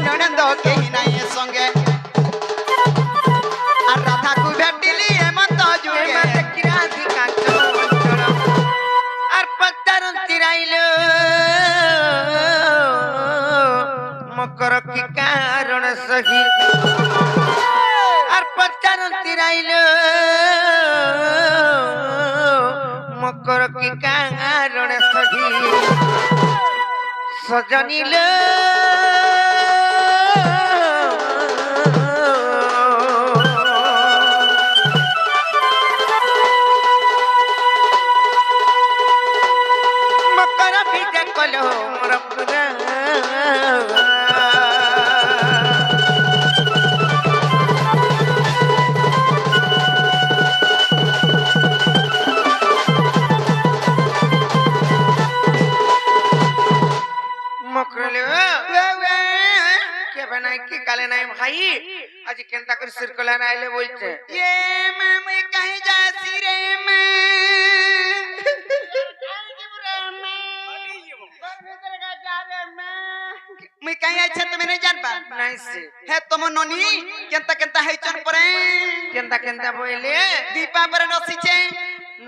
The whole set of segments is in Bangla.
ननंद केही नाही संगे আর রাধা কু ভেটিলি হেমন্ত যুগে রাধিকা চঞ্চল আর পদ্মার তীরাইল মকর কি কারণ সহি আর পদ্মার তীরাইল মকর কি কারণ সহি সজনিল কালে নাই ভাই আজ কেনতা করে সিরকুলার আইলে বলছে ये मैं कहीं जासी रे मैं मैं कहीं अच्छा तो मैंने जान पा নাই সে है तुम नोनी केंता केंता है चन परे কেনতা কেনতা বইলে दीपा पर नसीचे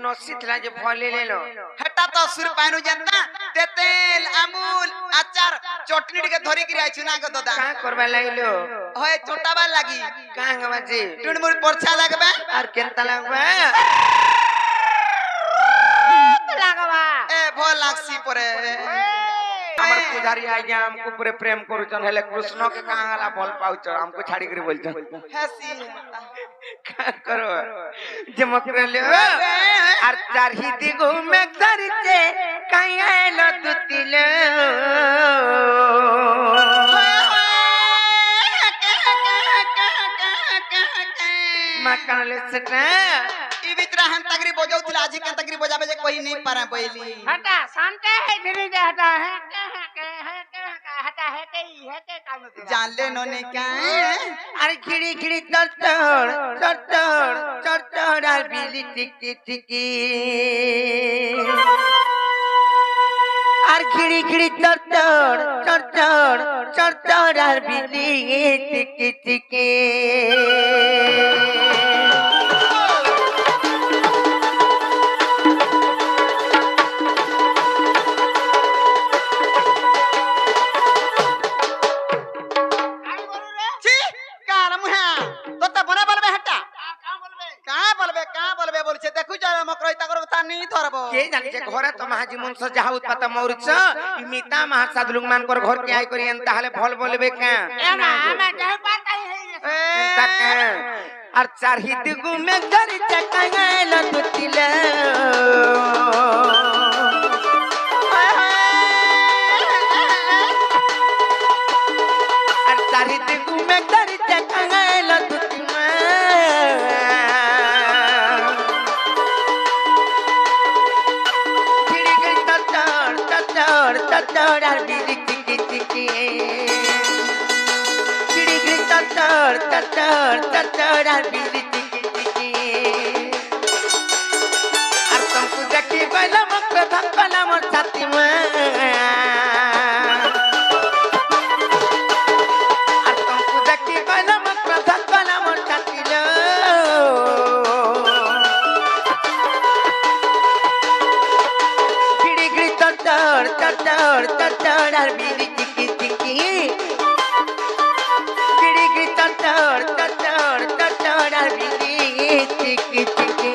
নসিতলা যে ফলে লেলো हटा तो सुर पानु जनता तेल अमूल अचार चटनी के धरी के आइछु ना गो दादा কা করবা লাইলো होय चोटाबा लागी কা বাজে टुनमुर परछा लगबा আর কেনতা লাগবে লাগবা ए भोल लागसी परे আমার পূজারি আইয়া আমকো পুরে প্রেম করুছন হেলে কৃষ্ণ কে কাহালা বল পাউছ আমকো ছাড়ি করে বলছন हसी কা করো যে মকরলে আর চারহি দিগু মে ধরিতে কাইলো দুতিল মাকালে সেটা ई बितरा हम तगरी बजाउतिला आजी के तगरी बजाबे जे कोई नहीं पारा पहली हटा शांत है धीरे से हटा है हटा है के काम में जान ले नोने क्या আরে খিড়ি খিড়ি চড়চড় চড়চড় চড়চড় আর বিলি টিকি টিকি আর খিড়ি খিড়ি চড়চড় চড়চড় চড়চড় আর বিলি টিকি টিকি छी काल मुहा तो त बना बलबे हटा का बलबे बोलछे देखु जा मकरई ताकर ता नहीं धरबो কে জানিছে ঘরে তো মাহাজি মুনস যাহা উৎপাত মৌরিছ মিতা মাহাসাদ লুকমান কর ঘর কে আই করি এন তাহলে ভল বলবে কে एमा हमें जय पाता है তাকে আর চারহি দিগু মে ধরি চাকাইলো দুতিল আর চারহি দিগু মে ধরি চাকাইলো দুতিল খিড়ি খিড়ি চড় চড় চড় আর বিলি টিকি টিকি খিড়ি খিড়ি চড় চড় আর বিলি টিকি টিকি আর তুমকু দেখি গইলা মক ধকলা মোর ছাতি মা আর তুমকু দেখি গইলা মক ধকলা মোর ছাতি লো খিড়ি খিড়ি চড় আর বিলি টিকি টিকি খিড়ি খিড়ি চড় আর বিলি টিকি টিকি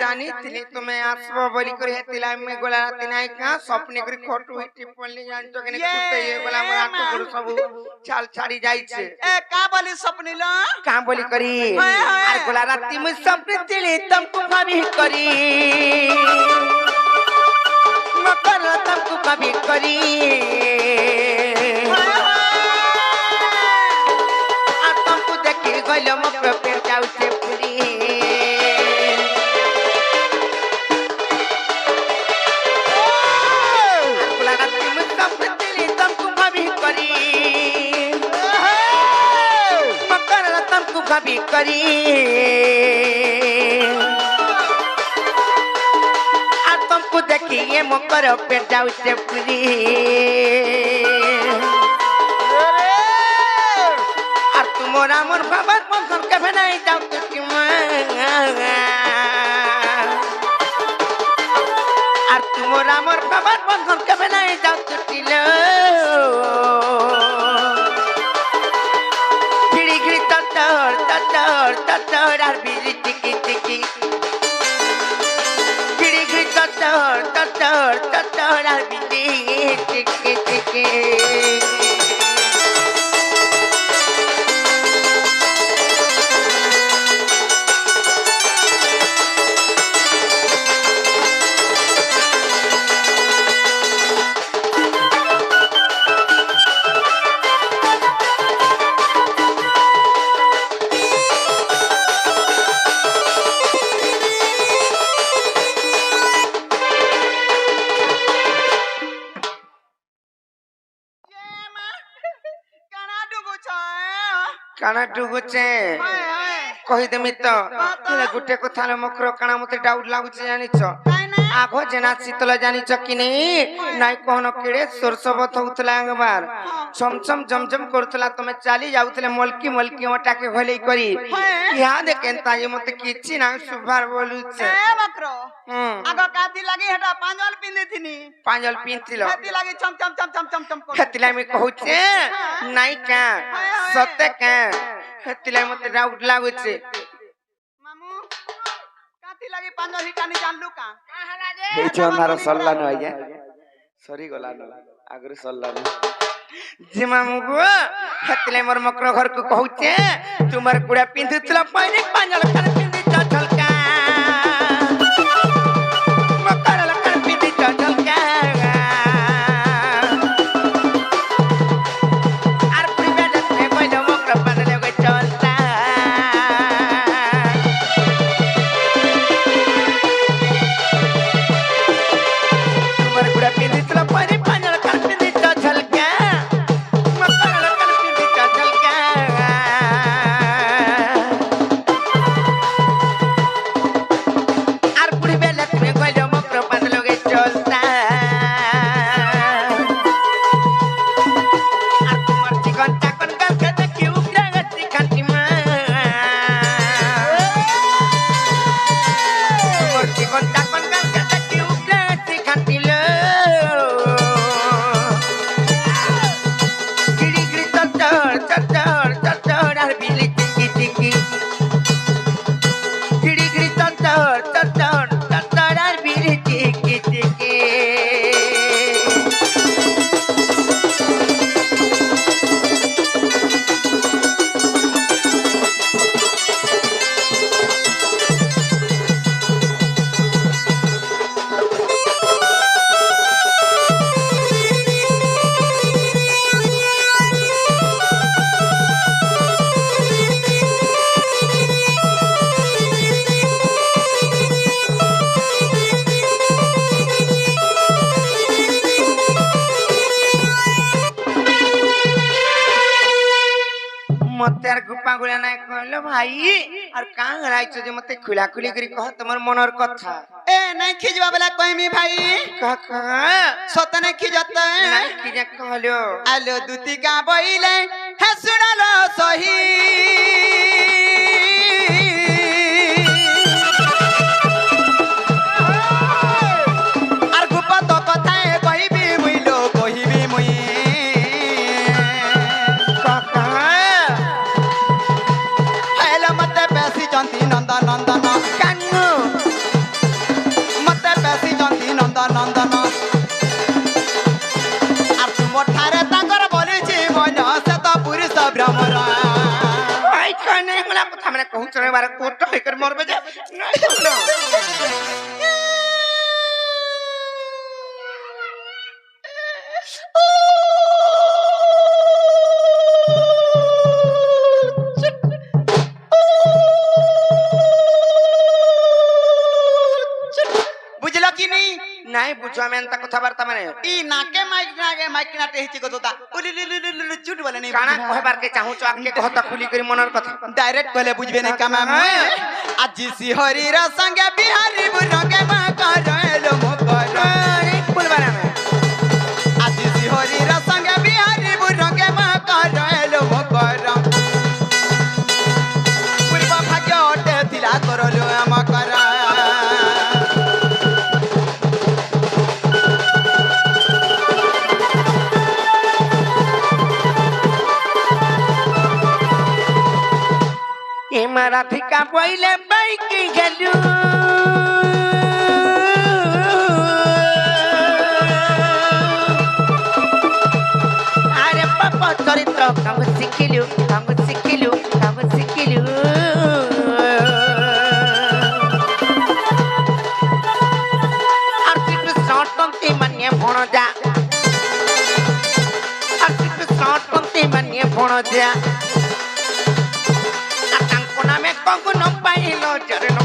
জানিছিলি তুমি আসবো বলি করে হেতিলা আমি গোলা রাতি নাই কা স্বপ্নে করে খটু হিটি পড়লি জানতো কেনে কুতে এ গোলা আমার আঁকু গুলো সব ছাল ছাড়ি যাইছে ए का बोली सपनिल কা বলি করি আর গোলা রাতি মুই স্বপ্নে দিলি তুমকু ভাবি করি মকর তুমকু ভাবি করি কইল মক্র পেট যাচ্ছে পুরি कभी करी आ तुमको देखिए मकर पे जाऊ से पूरी और तुम्हारा मन बाबा मन कभी नहीं जाऊ तो क्यों और तुम्हारा मन बाबा मन कभी नहीं जाऊ तो kilo Tatar ar biri tiki tiki Giri giri tatar ar biri tiki tiki काना डुगुचे कहि देमी तो हेले गुटे कथा न मकर काना मते डाउट लागुचे जानिछ आगो जेना शीतल जानिछ कि नहीं नाइ कहनो केड़े सरसबत होतला अंगबार छमछम जमजम करतला तमे चाली जाउतले मलकी मलकी ओटा के होले करी यहाँ देखेंता ये मते किछि ना सुभार बोलुचे ए मकरो आगो काती लागी हेटा पांजल पिंदिथिनी पांजल पिंथिलो काती लागी चम चम चम चम चम चम हतिला में कहूचे नाइ का सत्य का हतिला मते डाउट लागुचे मामू काती लागी पांजल हिटानी जानलु का हला जे हे चोनार सल्लानो आज्ञा सरी गलानो आगरे सल्लानो जे मामू गो हतिला मोर मकर घर को कहूचे तुमर गुड़ा पिंधुतला पानी पांजल कर पिंधि चल का मकर लकर पिंधि चल का मते यार गुप्पा गुला नाय कहलो भाई और कां हराइछो जे मते खुला खुली करी कह तमर मनर कथा ए नहीं खिजवा वाला कहमी भाई काका सत नहीं खिजत नहीं खिजा कहलो आलो दुती का बइले हे सुनालो सही আর গুপা তো কথায় কইবি মুইলো কইবি মুই काका হেলো মতে বেশি জন্তি নন্দন নন্দন कान्नु মতে বেশি জন্তি নন্দন নন্দন আর তুমঠারে তাঙ্কর বলিছি মন সে তো পুরুষ ভ্রমর भाई कने हमरा कथा माने कहू चले बार कोट होकर मरबे जे বুঝো আমি এন্তা কথাবার্তা মানে ই নাকে মাইক নাটে হিচি গদা উলি লুলি চুট বলে নেই কানা কহবার কে চাহুছ আকে কথা খুলি করে মনের কথা ডাইরেক্ট কলে বুঝবে না কামা আজি শিহরির সঙ্গে বিহারি বুরগে মা করলো মকর বলবার আমি আজি শিহরির সঙ্গে বিহারি বুরগে মা করলো মকর পূর্ব ভাগ্য ওটে দিলা করলো মকর এ মারাধিকা বইলে বাইকে গেলু আরে পাপ চরিত্র কাম শিখিলু আর শ্রীকৃষ্ণ টন্তি মানিয়ে ভণজা নামে কখন পাইল চরণ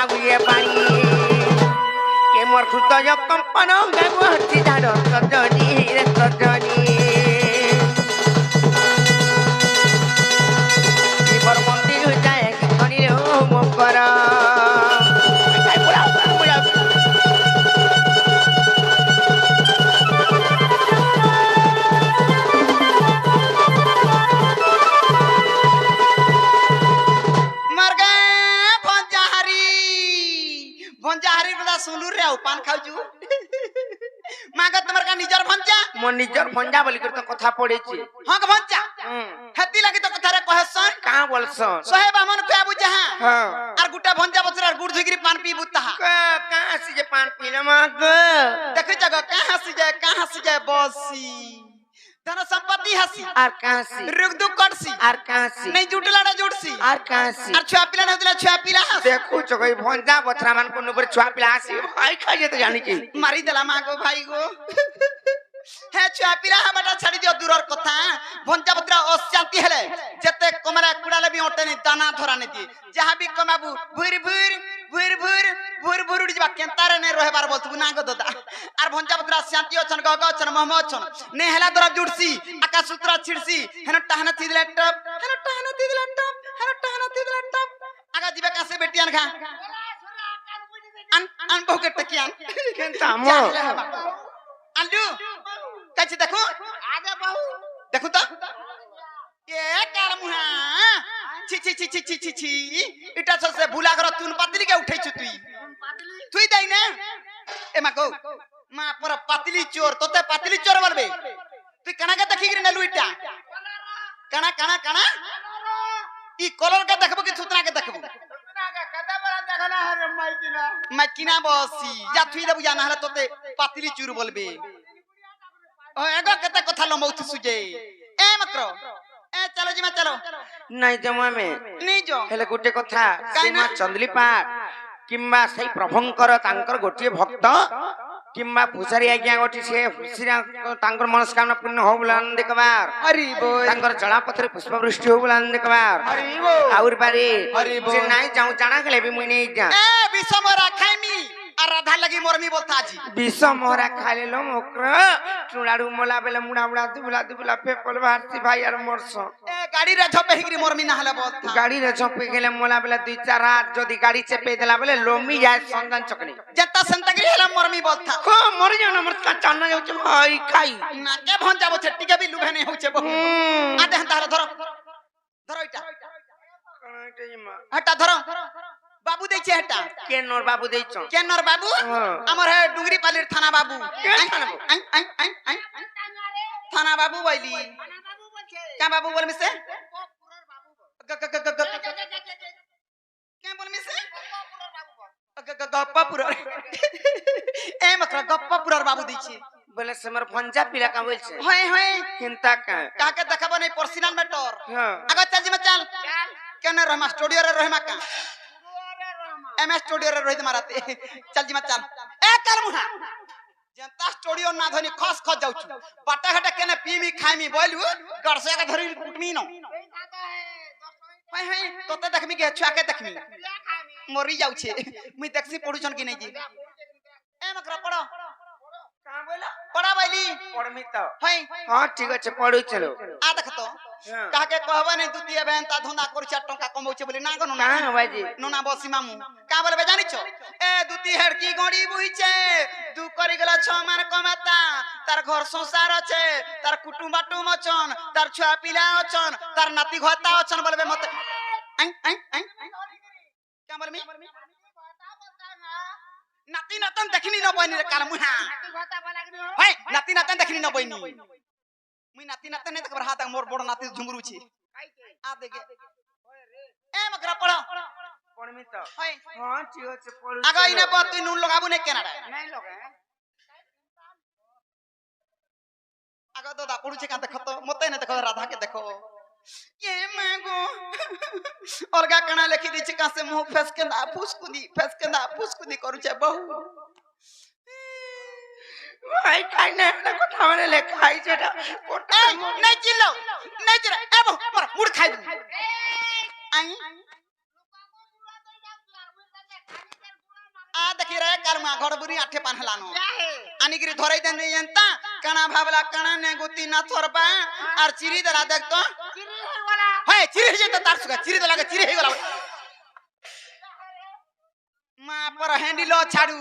আগুয়ে পারি কে মোর হৃদয় কম্পন গাবু হচ্ছি ধার সজনী জীবর মন্দির যায় কি করিল মকর पान खाऊ मागा तुम्हार का निजर भंजा मो निजर भंजा बोली कर तो कथा पड़ेची हां का भंजा हेती लागि तो कथा रे कहसन का बोलसन सोहे बामन को बुझा हां आर गुटा भंजा बचरा गुड़ धुगिरी पान पी बुता का हसी जे पान पीले माग देखे जगह का हसी जाए बसी धन संपत्ति हसी आर कासी रुक दुख कटसी आर कासी नहीं जुटलाडा जुटसी आर कासी आर छुआ पिला नदिला छुआ पिला देखो जगह भंजा बचरा मान को ऊपर छुआ पिला हसी भाई खाजे तो जानी की मारी देला मां को भाई को हे छुआ पिला हमारा छाड़ी दियो दूरर कथा भंजा बत्रा अशांति हेले जते कमरा कुडाले भी ओटे नि दाना धरा ने दी जहां भी कमाबू भुर उड़ी जबा केंतारे ने रहबार बोलतु ना गो ददा आर भंजा बत्रा शांति अछन गग अछन महम अछन ने हेला दरा जुडसी आकाश सूत्र छिड़सी हेन टाहना तिदला टप आगा जीवा कासे बेटियान खा अन बहु के टकियान केंता मो अंडू कछि देखो आगे बहु देखो तो ये काल मुहा छी इटा से भूला कर तुन पातली के उठै छु तुई दाई ने ए मा को मा पर पातली चोर तोते पातली चोर बोलबे तुई कना के देखि गिर नेलु इटा कना ई कलर के देखबो कि सुतना के देखबो सुतना के कते बड़ा देखना है माइकिना बसी जा तुई देबु जाना हला तोते पातली चोर बोलबे ओ एगो कते कथा लमौथ सुजे ए मकरो ए चलो जी मैं चलो नहीं जमा में नहीं जो हेले गुटे कथा सीमा चंदली पार किम्बा सही प्रभंकर तांकर गोटिए भक्त किम्बा पुजारी आज्ञा गोटी से सिरा तांकर मनस्कामना पूर्ण हो बुलान देखबार हरि बोल तांकर जड़ापत्र पुष्पवृष्टि हो बुलान देखबार हरि बोल आउर बारे हरि बोल जे नाही जाऊ जाना गले भी मुई नहीं जा ए विषमरा खाइमी आ राधा लगी मोरमी बोलता जी विष मोहरा खाले लो मोकर चुड़ाड़ू मोला बेले मुड़ा दुबला पेपल भारती भाई यार मोरसो ए गाड़ी रे झपे हिगरी मोरमी ना हला बोलता गाड़ी रे झपे गेले मोला बेले दुई चार रात जदी गाड़ी चेपे देला बेले लोमी जाय संगन चकनी जत्ता संतगिरी हला मोरमी बोलता को मर जाऊ न मरता चान्न जाऊ छ भाई खाई ना के भन जाबो छट्टी के भी लुभे नहीं होचे बहु आ दे हता धरो इटा हटा धरो बाबू दे छे हटा के नोर बाबू देई छ के नर बाबू हमर है डुंगरी पालीर थाना बाबू थाना बाबू बोली क्या बाबू बोल में से क्या बोल में से गप्पापुर ए मकरा गप्पापुर बाबू दै छी बोले समर भंजा पिला का बोल छे होय हिंता का के देखबो नहीं पर्सनल मैटर हां अगर चल जी मैं चल केने रहमा स्टूडियो रे रहमा का एमएस स्टूडियो रे रोहित माराते चल जी मैं चल ए कर मुहा जनता स्टूडियो ना धनी खस जाऊ छु बाटा घटा केने पीमी खाइमी बोलू गरसे के धरी कुटमी न हाय तोते देखमी के छुआ के देखमी मरी जाऊ छे मुई देखसी पढुछन कि नहीं जी ए मकरा पड़ो का बोला पढ़ा बैली पढ़मी तो हई हां ठीक আছে পড়ু চলো आ देख तो काके कहबे नहीं दुतिया बहन ता धंधा करू 4 टका कमाउछे बोली ना गनो ना का बाजी नोना बसी मामू का बोलबे जानि छो ए दुती हेड़की गड़ी बुइछे दु करी गेला 6 मान कमाता तार घर संसार আছে तार कुटुंब बाटुम अछन तार छुआ पिला अछन तार नाती घता अछन बोलबे मत आई आई आई क्या बोलमी नाती नातन देखनी न बनी रे काल मुहा हे नाती नातन देखनी न बनी मुई नाती नातन ने तक हाथ मोर बड़ नाती झुंगरू छी आ देगे ए मकरा पढ़ो पढ़मी तो हे हां ठीक আছে পড়ু आगा इने पर तू नून लगाबू ने केना रे नहीं लोग हैं आगा तो दा पड़ू छे का देखो तो मते ने देखो राधा के देखो ये मागो अलगा कणा लिखि दी छे का से मुंह फेस के ना फुसकुदी करू छे बहु ভাই কাই না না কথা মানে লেখাই যেটা কোটা ए नहीं चिल्लो नहीं चिल्लो ए बहु मोर मुड़ खाई आई आ देखि रे कर्मा घड़बुरी आठे पानहलानो आनिगिरी धरै देन यंता कणा भावला कणा ने गुती ना थोरबा आर चिरी दला देख तो चिरी है वाला हे चिरी जे तो तार सुगा चिरी दला के चिरी हे गला मां पर हैंडलो छाड़ू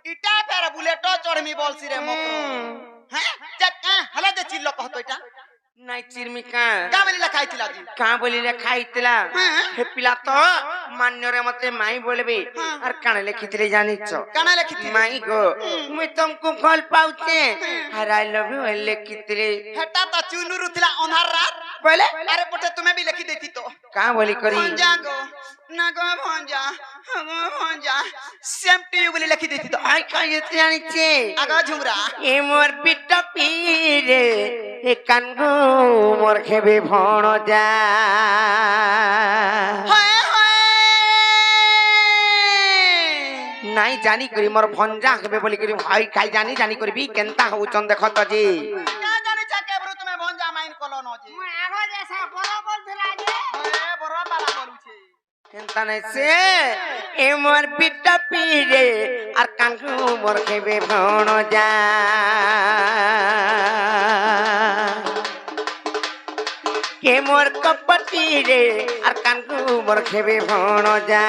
इटा फेर बुलेटो चढ़मी बोलसी रे मोकरो हैं जक्का हला जे चिल्लो कहतो इटा নাই চিরমিকা का बोली लखाई थिला जी কা বলি লেখাইতলা হে পিলা তো মান্যরে মতে মাই বলবে আর কানে লিখিতলে জানিছ काना लिखिथि মাই গো মুই তুমকু ভাল পাউছে আর আই লাভ ইউ লিখিতলে हेटा तो चुनुरु थिला अन्हार रात বলে अरे पुटे तुम्हें भी लिखी देती तो কা বলি করি भंजा गो ना गो भंजा सेम टू यू बोली लिखी देती तो আই কাই যেতে জানিছে आगा झुमरा এ মোর পিটা পীরে এ কানগো মোর খেবে ভণ যা हाय हाय নাই জানি করি মোর ভঞ্জা হবে বলি করি ভাই খাই জানি করবি কেনতা হউচন দেখত যে क्या जाने चाके ब्रो तुम्हें भंजा माइन कलो न जे मैं आगो जैसा बोलो बोल दिला जे ए बरो बाला बोलू छे কেনতা নাই সে এ মোর পিটা পীরে আর কানগো মোর খেবে ভণ যা কে মোর কপটি রে আর কানগো মোর খেবে ভণ যা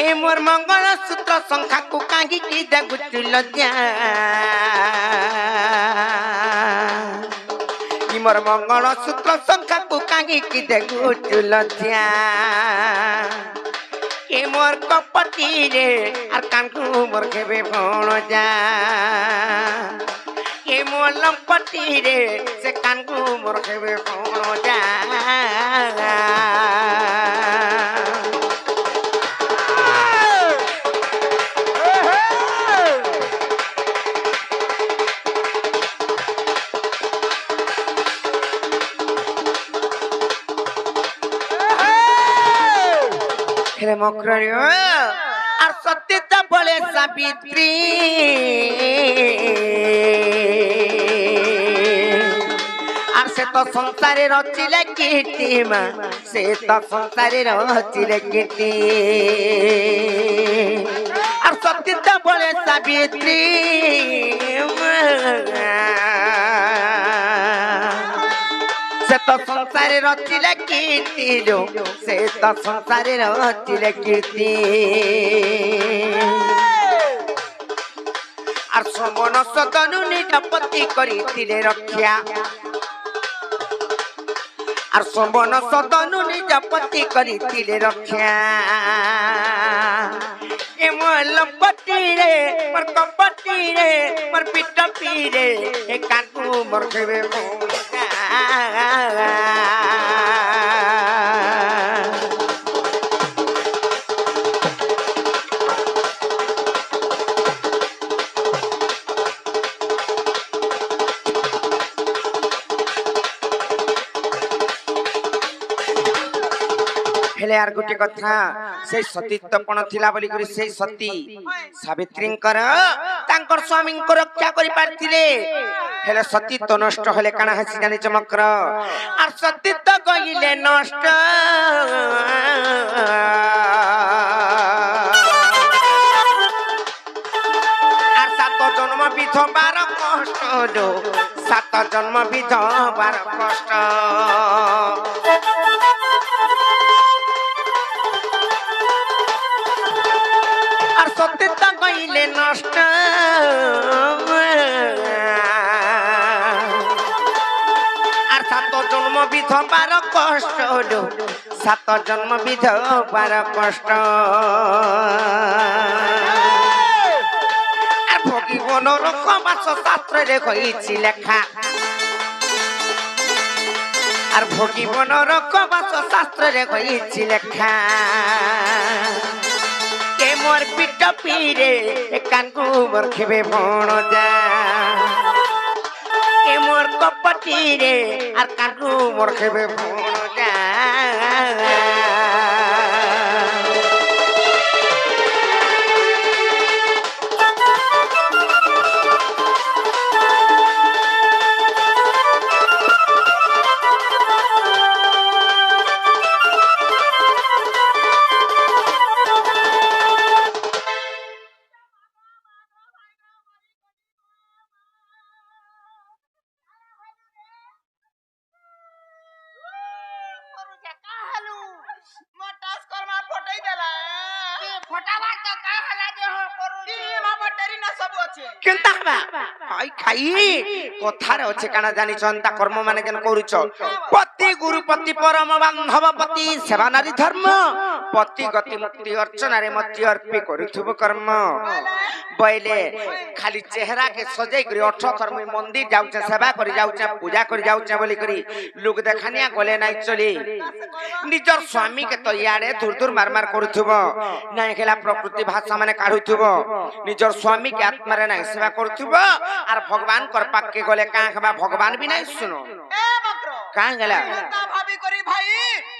এ মোর মঙ্গল সূত্র সংখ্যাকু কাঙ্গি কি দেখুছিল যা ই মোর মঙ্গল সূত্র সংখ্যাকু কাঙ্গি কি দেখুছিল যা কে মোর কপটি রে আর কানগো মোর খেবে ভণ যা কে মোর লম্পটি রে সে কানগো মোর খেবে ভণ যা হেলে মকরি আর সত্যিটা বলে সাবিত্রী আর সে তো সংসারে রচিলে কীর্তি মা সে তো সংসারে রচিলে কীর্তি আর সত্যিটা বলে সাবিত্রী সে তো সংসারে রচিলে কীর্তি সে তো সংসারে রচিলে কীর্তি আর সমন সদনু নিজ পতি করিলে রক্ষা আর সমন সদনু নিজ পতি করিলে রক্ষা এ মোর লম্পটি রে মোর কপটি রে মোর পিটপি রে এ কাকু মোর খেবে हेले यार गोटे कथा से सतीत्वपण थिला बोली करी से सती सावित्रींकर तांकर स्वामी को रक्षा करि पारथिले हेले सतीत्व नष्ट होले काना हसी जानि चमक्र आर सतीत्व गइले नष्ट বিধবার কষ্ট দো 7 জন্ম বিধবার কষ্ট আর সত্যতা কইলে নষ্ট আর 7 জন্ম বিধবার কষ্ট দো 7 জন্ম বিধবার কষ্ট আর ভগবানের কবাস শাস্ত্রে কইছি লেখা আর ভগবানের কবাস শাস্ত্রে কইছি লেখা কে মোর পিঠ পিরে কানকু মোর খেবে বণ যা কে মোর কপটি রে আর কানকু মোর খেবে বণ যা କରୁଛେ କା ହେଲୁ ମୋ ଟାସ୍ କର୍ମା ଫଟେଇ ଦେଲା କି ଫଟାବା ତ କା ହେଲା ଯେ ହଁ କରୁଛି ମା ବଟେରୀ ନା ସବୁ ଅଛି কেনতা হবা খাই খাই কথারে আছে কানা জানিছন তা কর্ম মানে যেন করুছ পতি গুরুপতি পরম বান্ধব পতি সেবা নারী ধর্ম পতি গতি মুক্তি অর্চনারে মতি অর্পি করুথুব কর্ম বইলে খালি চেহারা কে সজাই করি 18 থর মুই মন্দির যাউছে সেবা করি যাউছে পূজা করি যাউছে বলি করি লোক দেখানিয়া গলে নাই চলি নিজর স্বামী কে তো ইয়ারে দূর দূর মারমার করুথুব নাই খেলা প্রকৃতি ভাষা মানে কাঢ়ুথুব নিজর স্বামী কে আত্মারে নাই সেবা করুথুব আর ভগবান কর পাকে গলে কা খাবা ভগবান বি নাই শুনো এ বক্র কা গেলা তা ভাবি করি ভাই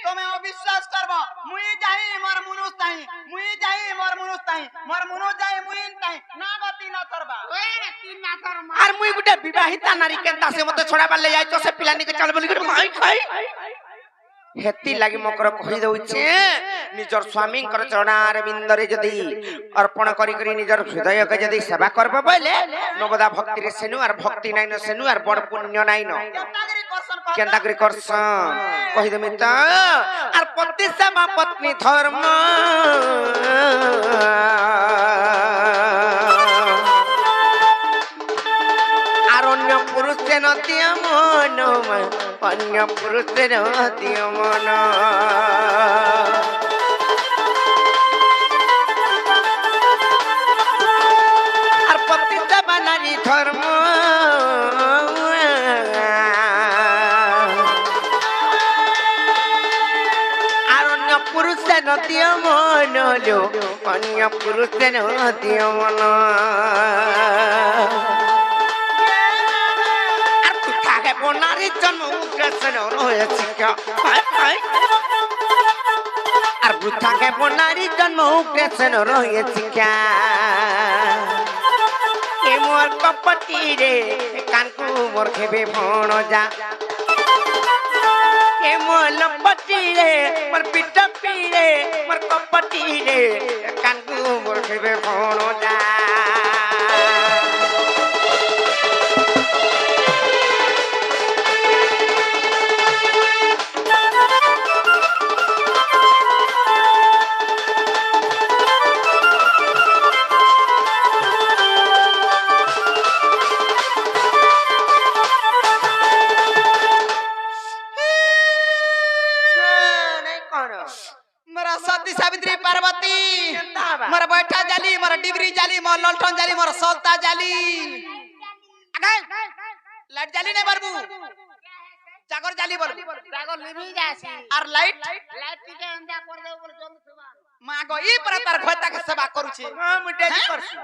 তুমি অবিশ্বাস করব মুই যাই মোর মনুষ তাই মুই যাই মোর মনুষ তাই মোর মনুষ যাই মুই তাই না গতি না করবা ওই তিন না তোর মা আর মুই গুটে বিবাহিতা নারী কেনতা সে মতে ছড়া পারলে যাইতো সে পিলানি কে চল বলি করে খাই খাই হেতি লাগি মকর কহি দউছে নিজর স্বামীঙ্কর চরণার বিন্দরে যদি অর্পণ করি করি নিজর হৃদয়কে যদি সেবা করব বলে নবদা ভক্তিরে সেনু আর ভক্তি নাইন সেনু আর বড় পুণ্য নাইন কেতাগরি করছন কেনতা করে করছন কহি দেমি তো আর পতি সেবা পত্নী ধর্ম আর অন্য পুরুষে নদিয় মন অন্য পুরুষে নদিয় মন আর পতি সেবা নারী ধর্ম আর অন্য পুরুষে নদিয় মন অন্য পুরুষে নদিয় মন নারী জন্ম উগ্রসেন রয়েছে আর বৃথাকে নারী জন্ম উগ্রসেন রয়েছে এ মোর কপটি রে কানকু মোর খেবে ভণ যা এ মোর লপটি রে মোর পিঠ পিড়ে মোর কপটি রে কানকু মোর খেবে ভণ যা मोरा सती सावित्री पार्वती मोर बैठा जाली मोर डिबरी जाली मोर ललठन जाली मोर सौता जाली लाइट जाली ने बाबू जागर जाली बोल জাগর লিবি যাসি और लाइट লাইট টিকে এন্ডা করে দেব বলে জল সুবা मां गो ई पर तार घोता के सेवा करू छी हां मुटे करछु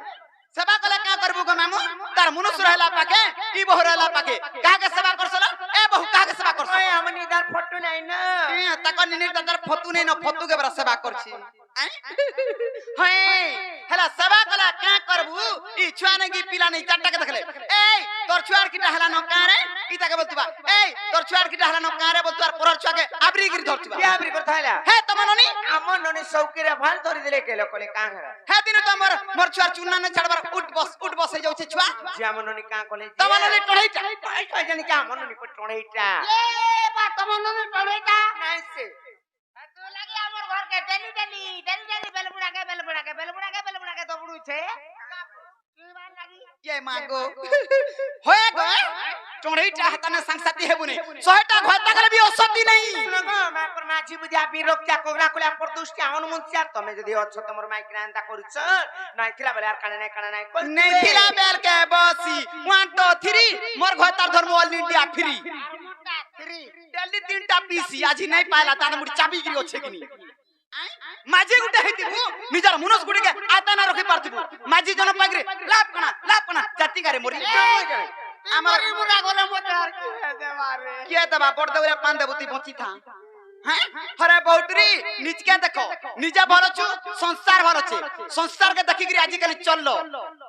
सेवा कले का करबू गो मामू तार मनुष्य रहला पाके ई बहु रहला पाके का के सेवा करसला ए बहु का के सेवा करस ओए हमनी दर फोटो नहीं ना तक निनी तार फतू नहीं न फतू के बरा सेवा करछि হ্যাঁ হেলা সেবা কলা কা করবু ই ছুয়া নাকি পিলা নেই চারটাকে দেখলে এই তোর ছুয়ার কিটা হেলা ন কারে ইতাকে বলতুবা এই তোর ছুয়ার কিটা হেলা ন কারে বলতু আর পরার ছুয়াকে আবরি গিরি ধরতুবা কি আবরি কথা হলা হে তমাননি আমার ননি সৌকিরে ভাল ধরি দিলে কেলো কলে কাঁ হেলা হে দিনে তো মোর ছুয়ার চুন্না না ছাড়বার উঠ বস হয়ে যাচ্ছে ছুয়া যে আমার ননি কাঁ কলে তমাননি টড়াইটা কই কই জানি কি আমার ননি কই টড়াইটা এ বা তোমার ননি টড়াইটা নাই সে তো লাগি আমার ঘরকে ডেলি বেলবুড়াকে দবড়ুছে কি বার লাগি কে মাগো হয়ে গো টড়াইটা হাতানে সংসাতি হেবুনি 100টা ঘরটা গলে বি অসতি নাই শুনো গো মা পর মাঝি বুঝা বিরক্ত কোগরা কোলা পর দুষ্টি হনুমান চার তুমি যদি অছ তোমার মাইক রান্তা করছ নাই থিলা বেলে আর কানে নাই কই নেই থিলা বেল কে বসি 1 2 3 মোর ঘর তার ধর্ম অল ইন্ডিয়া ফ্রি ডেলি 3টা পিসি আজি নাই পাইলা তার মুড়ি চাবি গিরি আছে কিনি মাঝে গুটা হইতিবু নিজর মনস গুটিকে আতানা রখি পারতিবু মাঝি জন পাগরে লাভ কনা জাতি গারে মরি আমার মুরা গলে মতে আর কি দে মারে কে দেবা বড় দেউরা পান দেবতি বচি থা হ্যাঁ হরে বউটরি নিজকে দেখো নিজে ভালো छु সংসার ভালো আছে সংসার কে দেখি গিরি আজি কালি চললো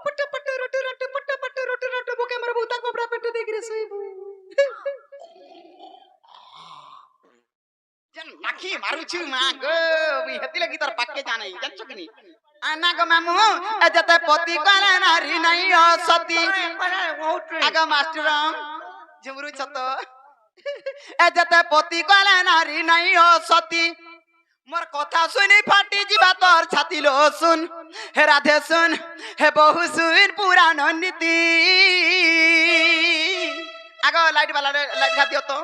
পট পট রট বুকে আমার বউতা কোবরা পেট দেখিরে সইবু जन नाखी मारू छु मा गो बी हेती लगी तोर पाके जाने जानछो किनी आना गो मामू अजते पति कोला नारी नहीं हो सती आगा मास्टर झुमरू छत अजते पति कोला नारी नहीं हो सती मोर कथा सुनी फाटी जीवा तोर छाती लो सुन हे राधे सुन हे बहु सुन पुराण नीति आगा लाइट वाला लाइट खा दियो तो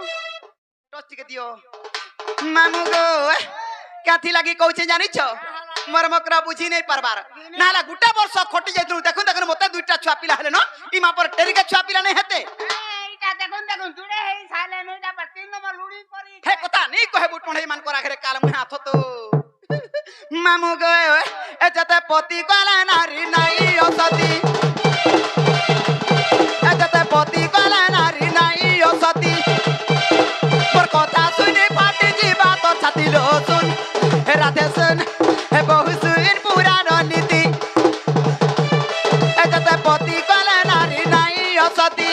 टॉर्च के दियो मामू गो काथी लागी कहूछे जानिछ मोर मकरा बुझी नहीं पारबार नाला गुटा वर्ष खटी जाइतु देखुन मते दुईटा छुआ पिला हेले न इमा पर टेरिका छुआ पिला नहीं हेते এইটা দেখুন জুড়ে হেই সালে নইটা पर 3 নম্বর লুড়ি করি हे कथा नहीं कहे बुट पढ़े मान करा घरे काल में हाथ तो मामू गो ए जते पति कोला नारी नहीं हो सती ए जते पति कोला नारी नहीं हो सती पर कथा सुनी फाटी जीवा तो छाती लो सुन हे राधे सुन हे बहु सुन पुराण नीति ए जते पति कोला नारी नहीं हो सती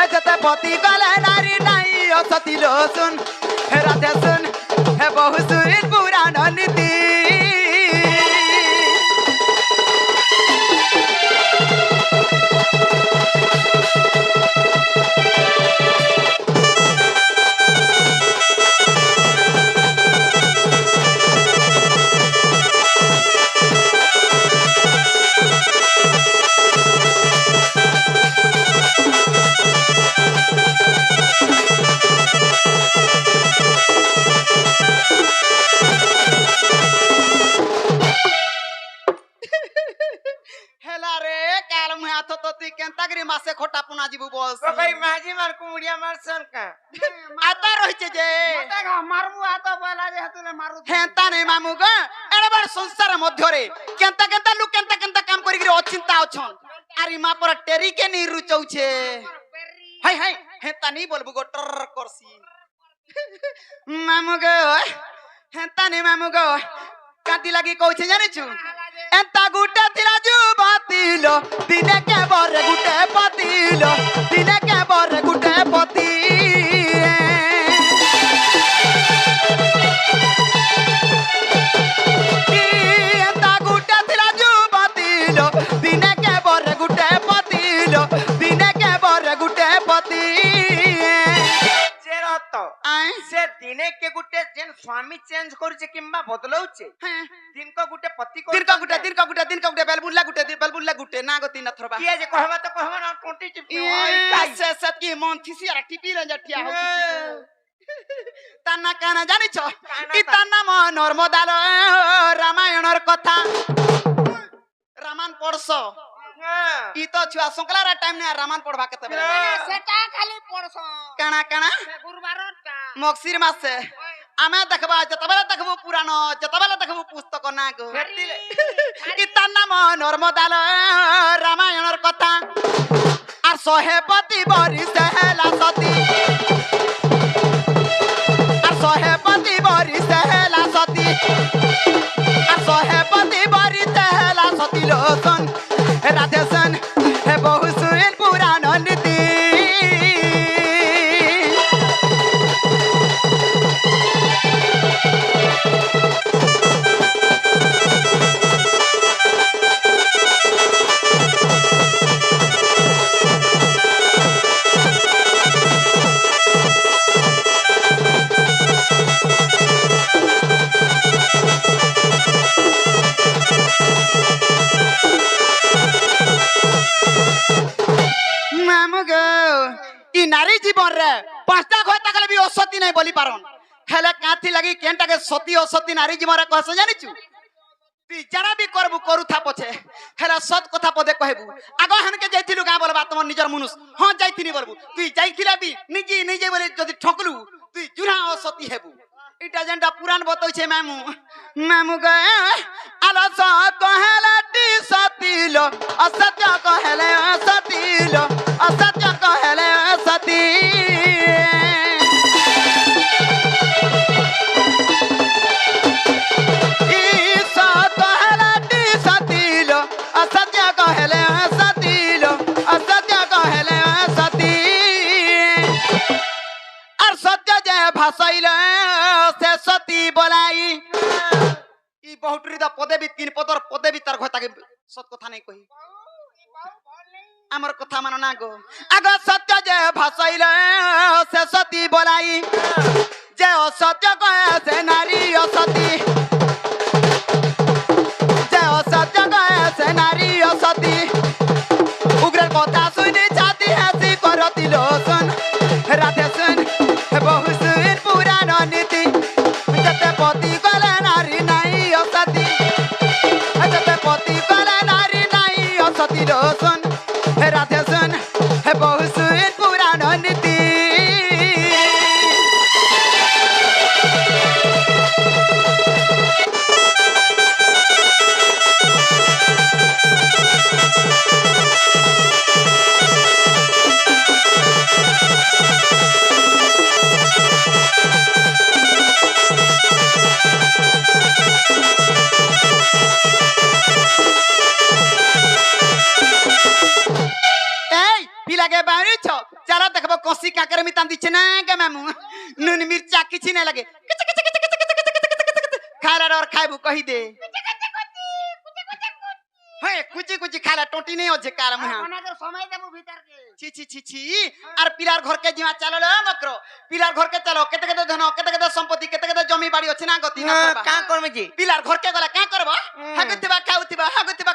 ए जते पति कोला नारी नहीं हो सती लो सुन हे राधे सुन हे बहु सुन पुराण नीति हेला रे काल में हाथ तो ती केंता गरी मासे खोटा पुना जीबू बस तो भाई माजी मार कुमुड़िया मार सन का आता रहिছে যে দেখা মারমু আতো বলা যে হাতুলে মারু হেন্তা নেই মামু গো এড়ে বড় সংসার মধ্যরে কেন্তা লুক কেন্তা কাম করি গরি অচিন্তা অছন আরি মা পর টেরি কে নি রুচৌছে হাই হাই হেন্তা নি বলবু গো টর করছি মামু গো হেন্তা নেই মামু গো কাটি লাগি কইছে জানিছু এন্তা গুটা থিলা যুবতিলো দিনে কে বরে গুটে পতিলো দিনে কে বরে গুটে পতি এন্তা গুটা থিলা যুবতিলো দিনে কে বরে গুটে পতিলো দিনে কে বরে গুটে পতি চেরত আই সে দিনে কে গুটে যেন স্বামী চেঞ্জ করছে কিংবা বদলাউছে হ্যাঁ দিন को गुटे पति को दिन का गुटे बेलबुल्ला गुटे ना गो तीन थरबा किए जे कहबा तो कहबा ना टोटी टिपी से सती मन थिसी आर टिपी रे जटिया हो ताना काना जानि छ इ ताना म नर्मदाल रामायणर कथा रामायण पढ़सो इ तो छुआ संकलारा टाइम ने रामायण पढ़बा के तबे সেটা খালি পড়ছ काना গুরুবারটা मक्सिर मासे आमे देखबा जतबेला देखबो पुराण जतबेला देखबो पुस्तक ना गो इ ताना म नर्मदाल रामायणर कथा आर सहेपति बरी सेहला सती आर सहेपति बरी सेहला सती আর সহে পতি বাড়িতে হেলা সতী লোচন রাধেশন হে বহু সুইন পুরাণ নীতি ই নারী জীবন রে পাঁচটা ঘর থাকলে বি অসতী নাই বলি পারন হেলে কাঁথি লাগি কেনটাকে সতী অসতী নারী জীবন রে কহস জানিছু তুই যারা বি করবু করুথা পছে হেলে সৎ কথা পদে কহেবু আগ হানকে যাইতিলু গাঁ বলবা তোমার নিজের মনুষ হ্যাঁ যাইতিনি বলবু তুই যাইখিলা বি নিজে নিজে বলে যদি ঠকলু তুই জুড়া অসতী হেবু এটা যেটা পুরাণ বতইছে মামু মামু গে আলস কহেলাটি সতীল অসত্য কহেলে সতীল অসত্য কহেলে সতী অসত্য কহেলে সতীল অসত্য কহেলে সতী আর সত্য যে ভাসাইল সে সতী বলাই ই বহুটরি দা পদবী তিন পদর পদবী তার ঘর তাকে সত কথা নাই কহি আমার কথা মানো না গো আগ সত্য যে ভাসাইল সে সতী বলাই যে অসত্য কহে সে নারী অসতী যে অসত্য কহে সে নারী অসতী উগ্রের কথা শুনি ছাতি হাসি করতি লোচন রাধেশন বহু সুইন পুরাণ নীতি যেতে পতি গলে নারী নাই অসতী যেতে পতি গলে নারী নাই অসতী লোচন রাধেশন বহু সুইন পুরাণ নীতি পিলাকে বাড়িছ চালা দেখবো কষি কাকের মিতান দিচ্ছে না গে মামু নুন মির্চা কিছু না লাগে খাইলা ডর খাইবু কহি দে হ্যাঁ কুচি কুচি খাইলা টটি নেই অঝে কার মুহা অনেক সময় দেবো ভিতরকে ছি ছি ছি ছি আর পিলার ঘরকে জিমা চালো লো মক্র পিলার ঘরকে চালো কেতে কেতে ধন কেতে কেতে সম্পত্তি কেতে কেতে জমি বাড়ি আছে না গতি না করবা কাঁ করবে জি পিলার ঘরকে গলে কাঁ করব হাগুতিবা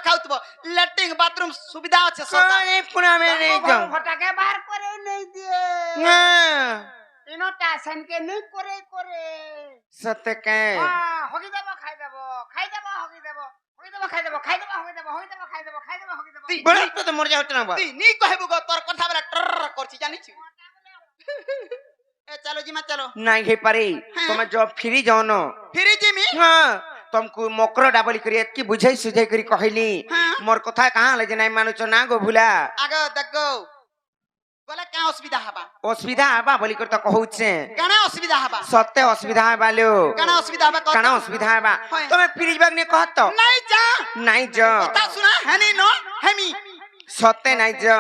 খাউতিবা ল্যাট্রিন বাথরুম সুবিধা আছে সরকার এই পুরা মে নেই যাও ঘটাকে বার করে নেই দিয়ে না ইনো টাসন কে নেই করে করে সত্য কে হগি দেব খাই দেব খাই দেব হগি দেব হগি দেব খাই দেব খাই দেব হগি দেব হগি দেব খাই দেব খাই দেব হগি দেব বড় তো মর যাও না বা তুই নি কহেবু গো তোর কথা বলে টর করছি জানিছি এ চলো জিমা চলো নাই হে পারে তুমি জব ফিরি যাও ন ফিরি জিমি হ্যাঁ तुमको मकर डाबली करी की बुझाई सुझाई करी कहली मोर कथा कहां ले जे नाही मानुच ना गो भुला आगे देखो बोले का असुविधा हबा असुविधा हबा बोली कर त कहू छे काना असुविधा हबा सत्य असुविधा हबा लो काना असुविधा हबा काना असुविधा हबा तुम फ्रिज बैग ने कहत नहीं जा कथा सुना हनी नो हमी सत्य नहीं जा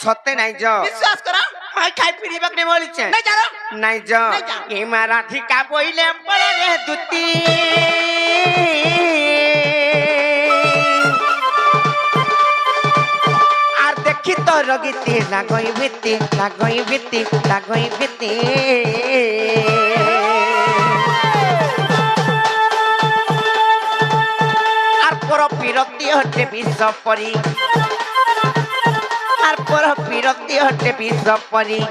सत्य नहीं जा विश्वास करा हाय खाई फ्रिज बैग ने बोली छे नहीं जा ए माराधिका बोइले पड़े रे दुती আর দেখি তো রগিতে লাগই ভিতে আর পর বিরক্তি হতে বিষ পরি আর পর বিরক্তি হতে বিষ পরি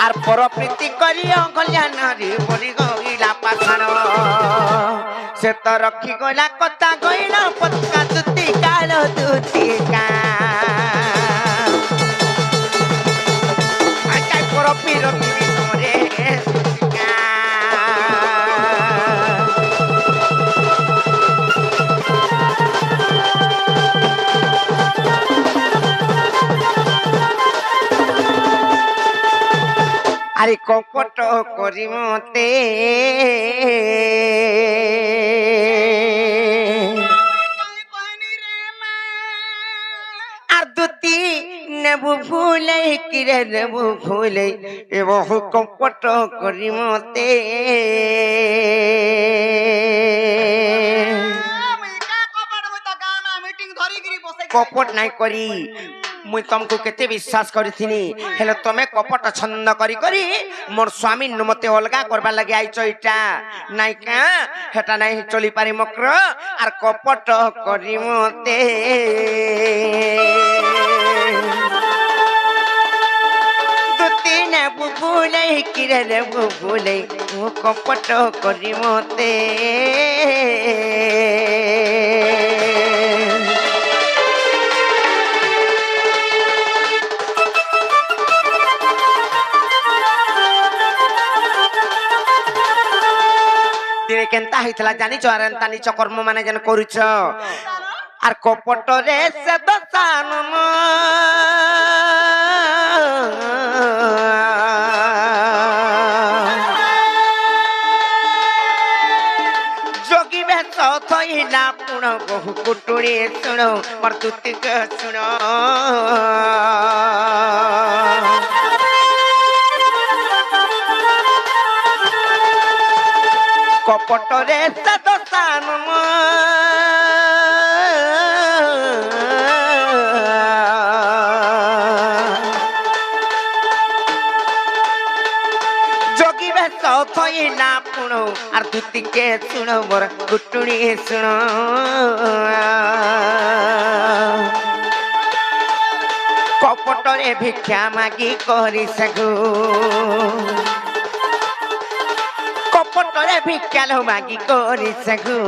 আর পর প্রীতি করিও কল্যাণরে বলি গইলা পাখাণ সে তো রক্ষি গলা কথা গইলা পতকা দুতি কালো দুতি কা আই কাই পর বিরক্তি তোরে কা আরে কপট করি মতে আর দুতি নেবু ভুলে কিরে নেবু ভুলে এ বহু কপট করি মতে কপট নাই করি মুই তমকু কেতে বিশ্বাস করিথিনি হেলে তুমি কপট ছন্দ করি করি মোর স্বামী মতে অলগা করবার লাগি আইছ ইটা নাই কা হেটা নাই চলি পারি মক্র আর কপট করি মতে দুতি নেবু ভুলে কিরে নেবু ভুলে ও কপট করি মতে দিনে কেনতা হইতলা জানিছ আর এন্তা নিচ কর্ম মানে যেন করুছ আর কপটরে সে দশানম যোগী বেশ থইলা পুণ বহু কুটুরি শুণ মোর দুতিক শুণ কপটরে সে দশানম যোগী বেশ থইলা পুণ আর দুতিকে শুণ মোর কুটুরি শুণ কপটরে ভিক্ষা মাগি করি সাগু কপটরে ভিক্ষালো মাগি করি সাগু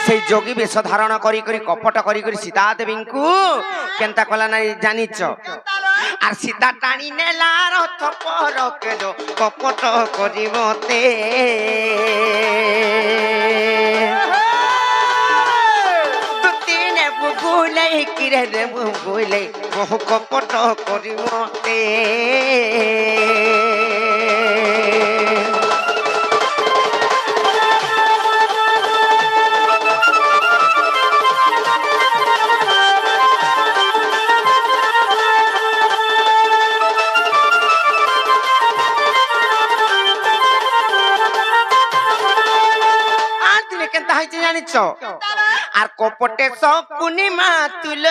সেই যোগী বেশ ধারণ করি করি কপট করি করি সীতা দেবীଙ୍କୁ কেনতা কলা নাই জানিছ আর সীতা টানি নেলা রথ পর কেন কপট করি মতে দুতি নেবু ভুলে কিরে নেবু ভুলে বহু কপট করি মতে জানিছ আর কপটে সকুনি মাতুল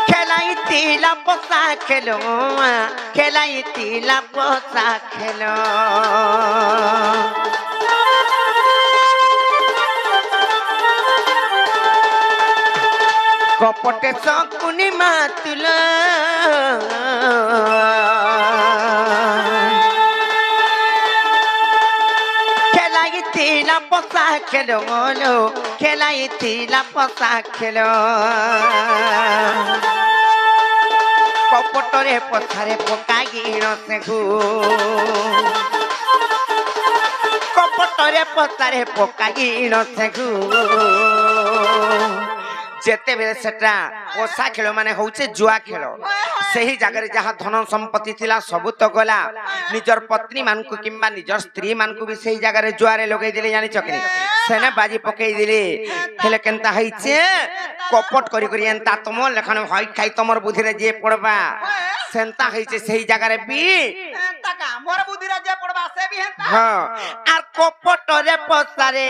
খেলাইতিলা পসা খেলো খেলাইতিলা পসা খেলো কপটে সকুনি মাতুল খেলাইতিলা পসা খেলো খেলাইতিলা পসা খেলো কপটরে পথারে পকাইণ সেগু কপটরে পথারে পকাইণ সেগু যেতেবেলে সেটা পোষা খেল মানে হচ্ছে জুয়া খেল সেই জায়গায় যাহা ধন সম্পত্তি লা সবু তো গলা নিজর পত্নী মানকু কিংবা নিজর স্ত্রী মানকু বি সেই জায়গায় জুয়ারে লগাই দিলে জানিছ কি সেনে বাজি পকাই দিলে হেলে কেনতা হইছে কপট করি করি এন্তা তোমার লেখানো হয় খাই তোমার বুদ্ধিরে যে পড়বা সেন্তা হইছে সেই জায়গায় বি মোর বুদ্ধিরে যে পড়বা সে বি হেন্তা হ্যাঁ আর কপটরে পসারে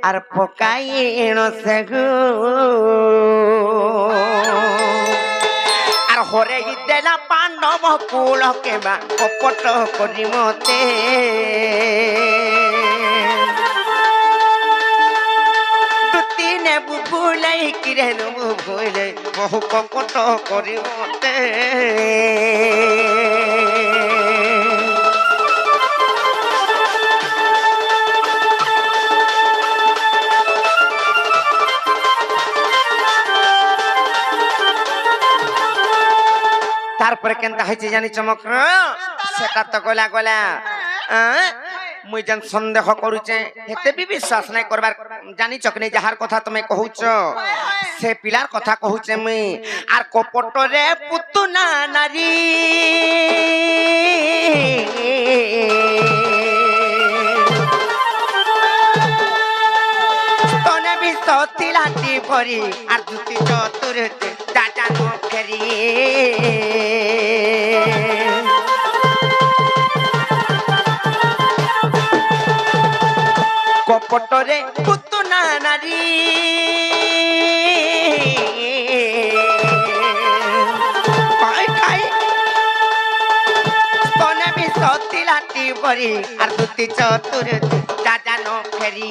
আর পকাইণ সেগু আর হরে দেলা পাণ্ডব কুল কেবা কপট করি মতে দুতি নেবু ভুলে কিরে নেবু ভুলে বহু কপট করি মতে তারপরে কেনতা হয়েছে জানি চমক সেটা তো গলা গলা মুই যেন সন্দেহ করুছে হেতে বি বিশ্বাস নাই করবার জানিছ কি নাই যাহার কথা তুমি কহুছ সে পিলার কথা কহুছে মুই আর কপটরে পুতুনা নারী তনে বি সতিলাটি ভরি আর দুটি চতুর দাদা নখেরি কপটরে পুতুনা নারী তনে বি সতিলাটি ভরি আর দুটি চতুর দাদা নখেরি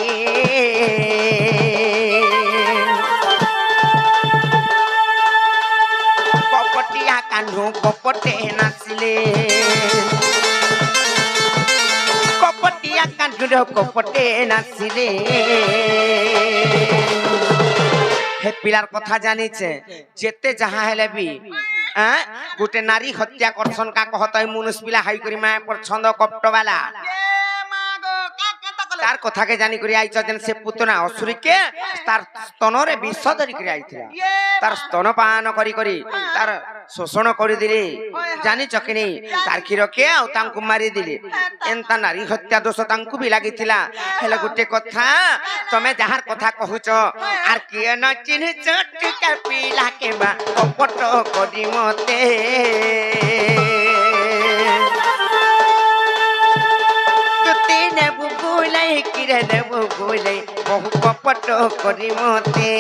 কপটিয়া কানু কপটে নাচিলে কপটিয়া কানুর কপটে নাচিলে হে পিলার কথা জানিছে যেতে যাহা হেলে বি গোটে নারী হত্যা করছন কা কহত মুনুষ পিলা হাই করি মায়া পছন্দ কপটবালা তার কথাকে জানি করি আইছ যেন সে পুতনা অসুরীকে তার স্তনরে বিষ ধরি করে আইଥିଲା তার স্তনপান করি করি তার শোষণ করে দিলে জানিছ কি নাই তার ক্ষীরকে আউ তাঙ্কু মারি দিলে এন্তা নারী হত্যা দোষ তাঙ্কু বি লাগিଥିଲା হেলে গোটে কথা তুমি যাহার কথা কহুছ আর কিয়ে ন চিহ্নিছ টিকা পিলা কেবা কপট করি মতে নেবু গুলাই কিরে নেবু গুলাই বহু কপট করি মতে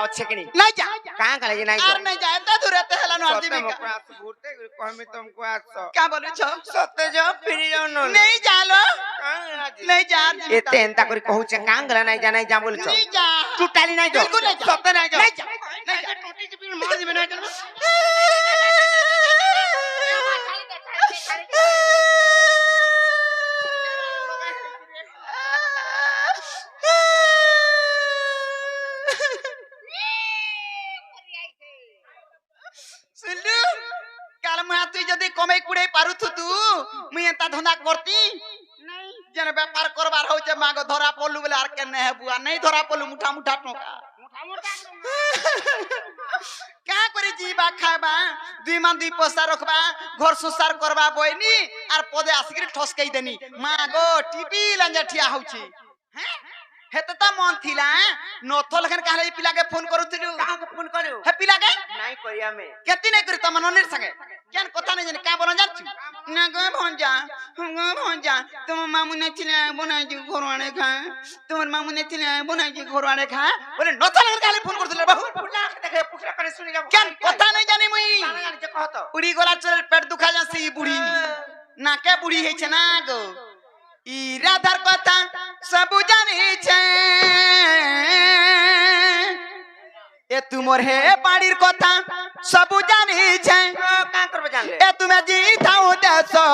আছে কি নাই যা কাঁ কালে যে নাই আর নাই যা এত দূর এত হেলা ন সতে দিবি মকরা ঘুরতে কহমি তুমকো আসছো কা বলছ সতে যাও ফিরি যাও ন নেই জালো নেই যা এতে এন্তা করে কহুছে কাঁ গলা নাই যা বলছো নেই যা টুটালি নাই যাও বিলকুল নাই যা। সতে নাই যাও নাই যা নাই যা টুটি দিবি মার দিবি না জানো सुनलु काल मुआ तुई जदी कमाई कुड़े पारुथु तू मुई एता धंधा करती नहीं जने व्यापार करबार होचे मागो धरा पल्लू बोले आर केने है बुआ नहीं धरा पल्लू मुठा मुठा टोका क्या करी जीवा खाबा दुई मान दुई पैसा रखबा घर संसार करबा बोइनी आर पदे आसिकरी ठसकई देनी मागो टीपी लंजा ठिया होची हैं हेते त मन थिला नथो लखन कहले ई पिला के फोन करूथिलु कां के फोन करू हे पिला के নাই করিয়া মে केती नहीं करी त मनोनीर संगे केन कथा नहीं जाने का बोलन जाछु ना गो भंजा तुम मामू ने थिला बनाई जी घरवाड़े खा तुम मामू ने थिला बनाई जी घरवाड़े खा बोले नथो लखन कहले फोन करूथिलु बाबू पुला देखे पुकरा करे सुनी जा केन कथा नहीं जानी मुई জানি যে কহত उड़ी गोला चल पेट दुखा जासी बुढ़ी ना के बुढ़ी है छे ना गो ई राधार कथा सब जानी छे ए तुमर हे बाड़ीर कथा सब जानी छे কাঁ করবে জানলে ए तुम्हें जीताऊ देसो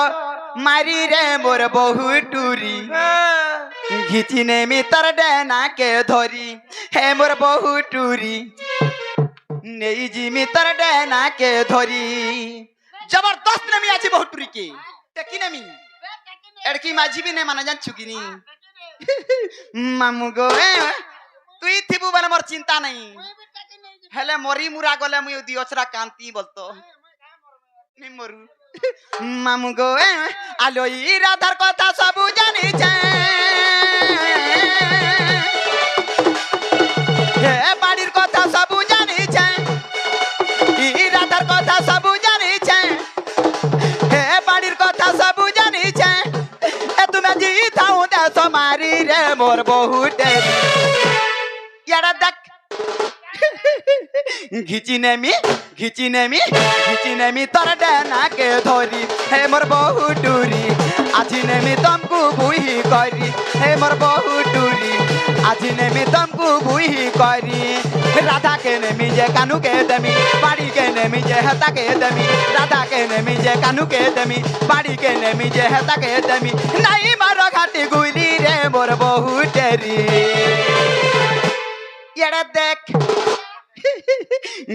मारी रे मोर बहु टूरी घिचिने मितर डेना के धरी हे मोर बहु टूरी नहीं जी मितर डेना के धरी जबरदस्त नमी आछि बहु टूरी के टेकी नमी एड़की माझी भी नहीं माना जान छुकिनी मामू गो तुई थिबु बले मोर चिंता नहीं हेले मरी मुरा गले मुई दी अछरा कांती बोलतो नहीं मरु मामू गो आलो ई राधार कथा सब जानी छे हे बाड़ीर कथा सब जानी छे ई राधार कथा सब जानी छे हे बाड़ीर कथा सब जानी छे ए तुम्हें जीताऊ देसो मारी रे मोर बहुत यारा देख घिचिने मी तोर डेना के धरी हे मोर बहु टूरी আজি নেমি তমকু বুহি করি হে মোর বহু টুরি আজি নেমি তমকু বুহি করি রাধা কে নেমি যে কানু কে দেমি বাড়ি কে নেমি যে হেতা কে দেমি রাধা কে নেমি যে কানু কে দেমি বাড়ি কে নেমি যে হেতা কে দেমি নাই মার ঘাটি গুলি রে মোর मोर बहु टेरी एड़ा देख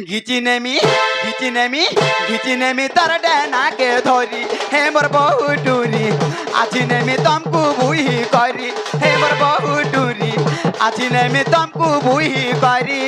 घिची नेमी तार डैना के धरी हे मोर बहु टूरी आज नेमी तुमको बुही करी हे मोर बहु टूरी आज नेमी तुमको बुही करी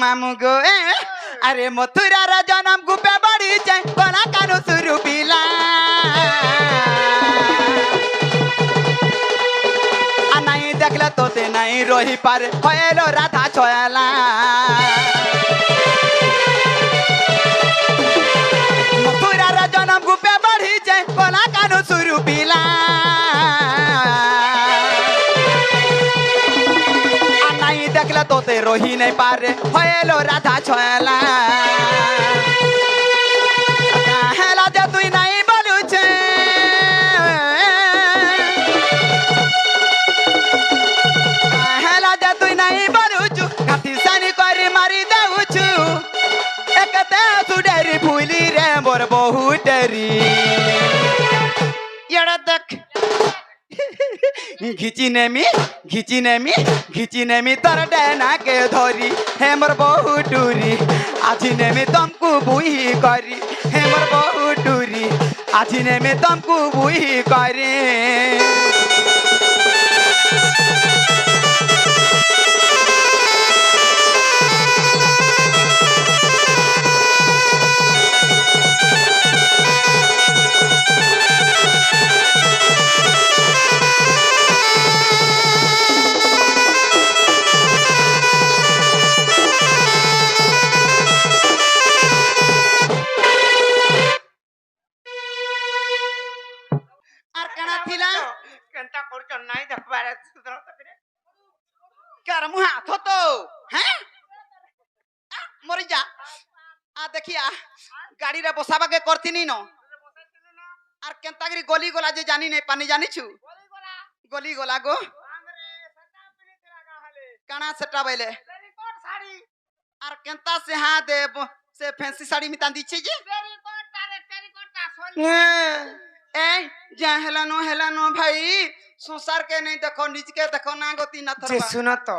मामू गो अरे मथुरा रा जनम गुपे बड़ी जाए कोला कानो सुरु पिला आ नहीं देखला तोते नहीं रही पारे होएलो राधा छोयला मथुरा रा जनम गुपे बड़ी जाए कोला कानो सुरु पिला देखला तोते रोही नहीं पारे होएलो राधा छोयला हेला जे तुई नहीं बोलू छे हेला जे तुई नहीं बोलू छु घाटी सानी करी मारी देउ छु एकते सुडेरी फूली रे मोर बहु टेरी एड़ा देख घिची नेमी तर डैना के धरी हे मोर बहु टूरी आज नेमी तुमको बुही करी हे मोर बहु टूरी आज नेमी तुमको बुही करी कर मुहा थो तो हैं मरि जा आ देखिया गाड़ी रे बसाबा के करथिनी न आर केंतागिरी गली गोला जे जानी नै पानी जानी छु गली गोला गो काना सेटा बैले आर केंता से हां दे से फैंसी साड़ी मिता दीछे जे ए जा हेलानो भाई संसार के नहीं देखो निज के देखो ना गति न थरबा जे सुनो तो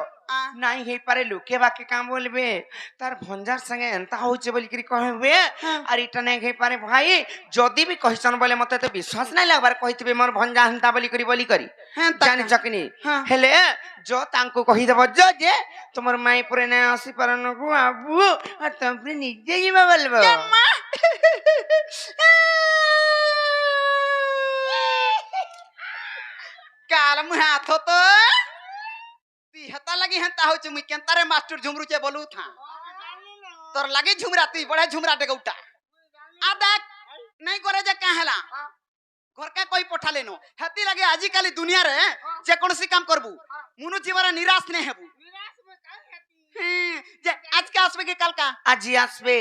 नहीं हे पारे लुके बाकी काम बोलबे तार भंजार संगे एंता होचे बोली करी कहबे और इटा नहीं हे पारे भाई जदी भी कहिसन बोले मते तो विश्वास नहीं लागबार कहितबे मोर भंजा हंता बोली करी जानि चकनी हेले जो तांको कहि देबो जो जे तुमर माई पुरे ने आसी परन गु आबू आ तमरे निजे जीवा बोलबो काल मुहा थो तो ती हता लगी हंता हो चुमी केंतारे मास्टर झुमरू चे बोलू था तोर लगी झुमरा ती बड़ा झुमरा डेगौटा आ देख नहीं करे जे काहेला घर का कोई पठा लेनो हती लगे आजि काली दुनिया रे जे कोनसी काम करबू मुनु जीवरा निराश नहीं हेबू जे आज का आसबे के काल का आज आसबे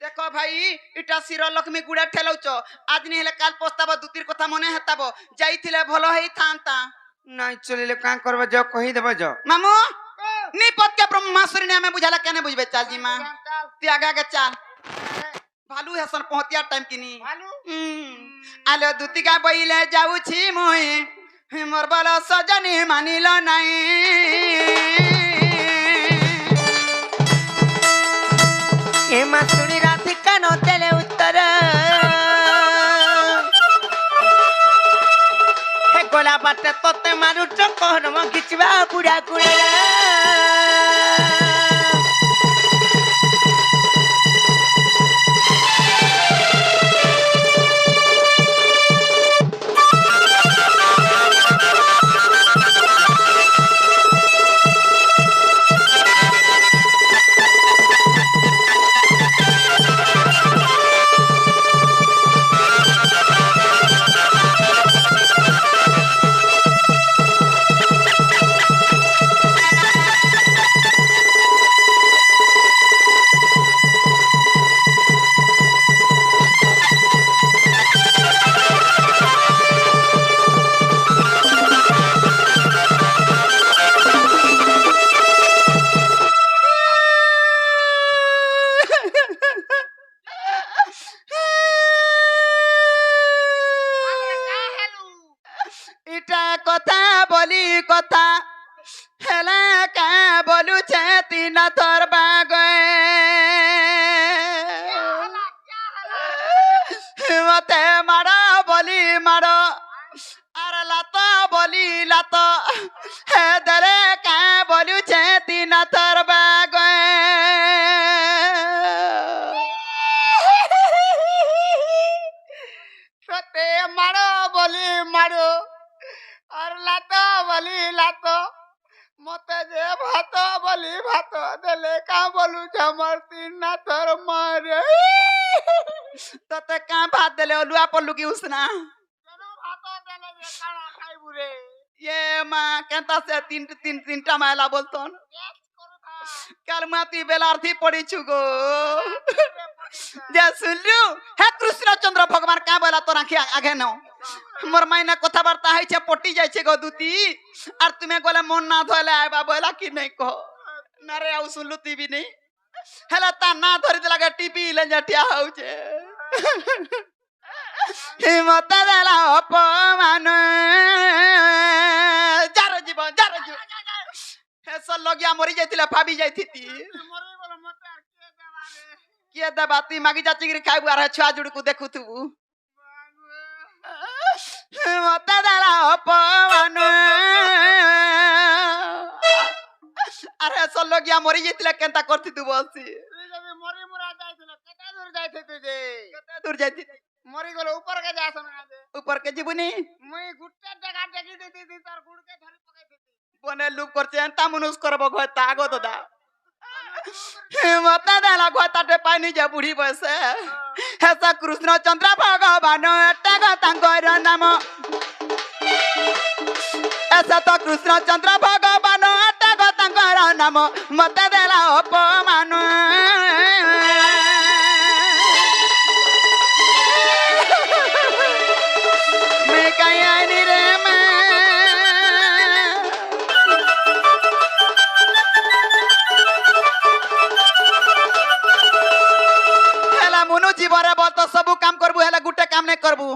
देखो भाई इटा सिर लक्ष्मी गुड़ा ठेलौच आज नहीं हेले काल पस्ताब दुतिर कथा मने हेताबो जाईथिले भलो हेई थांता नहीं चलिले का करबो जो कहि देबो जो मामू नी पद के ब्रह्मासुरी ने हमें बुझाला केने बुझबे चाल जी मां ती आगा के चाल भालू हेसन पहुंतिया टाइम किनी आलो दुतिका बइले जाऊ छी मोई मोर बाला सजनी मानिलो नाही ए मासुरी राति कानो तेले उत्तर हे गोला बाटे तोते मारू चकोर म खिचबा बुढ़ा कुड़ा মতে মাড় বলি মাড় আর লাত বলি লাত হে দরে কা বলুছে তিন তর বাগ সতে মারো বলি মারো আর লাত বলি লাত মতে যে ভাত বলি ভাত দেলে কা বলু আমার তিন না তোর মারে তোতে কা ভাত দেলে লুয়া পড়লু কি উসনা ভাত দেলে যে কারা খাইবু রে ये माँ कहता से तीनटा महिला बोलतन कल माती बेलार्थी पड़ी छुगो जे सुनलु हे कृष्ण चंद्र भगवान का बोला तो राखी आगे न मोर मायना कथा वार्ता है छे पटी जाय छे गो दूती और तुम्हें गोले मन ना धोले आबा बोला कि नहीं कहो नरे आउ सुनलु ती भी नहीं हेला ता ना धरि दे लगे टीपी ले जटिया हो छे हिम्मत देला अपमान जारो जीवन हे सब लगिया मरी जाइतिले भाभी जाइथिति মরে বল মতে আর কে দেবা রে किए देबा ती मागी जाची गिरी खाइबु आर छुआ जुड़ को देखुथु हिम्मत देला अपमान अरे सब लगिया मरी जाइतिले केनता करथि तू बसी তুই যদি মরি মুরা যাইছিল কেটা দূর যাইতে তুই যে केते दूर जाइथिति মরি গেল উপর কে যাস না দে ऊपर के जीबुनी মুই গুট্টা জায়গা দেখি দিতি দি তোর গুড়কে ধরি পকাইতি বনে লুক করছে এন্তা মনুষ করব গয়তা আগো দাদা হিম্মত দেলা গয়তাটে পাইনি যে বুড়ি বসে হেসা কৃষ্ণ চন্দ্র ভগবান এটা গো তাঙ্কর নাম এসা তো কৃষ্ণ চন্দ্র ভগবান এটা গো তাঙ্কর নাম মতে দেলা অপমান মে কায়ানি রে মে हेला मनु जीवरे बोल तो सब काम करबू हेला गुटे काम नहीं करबू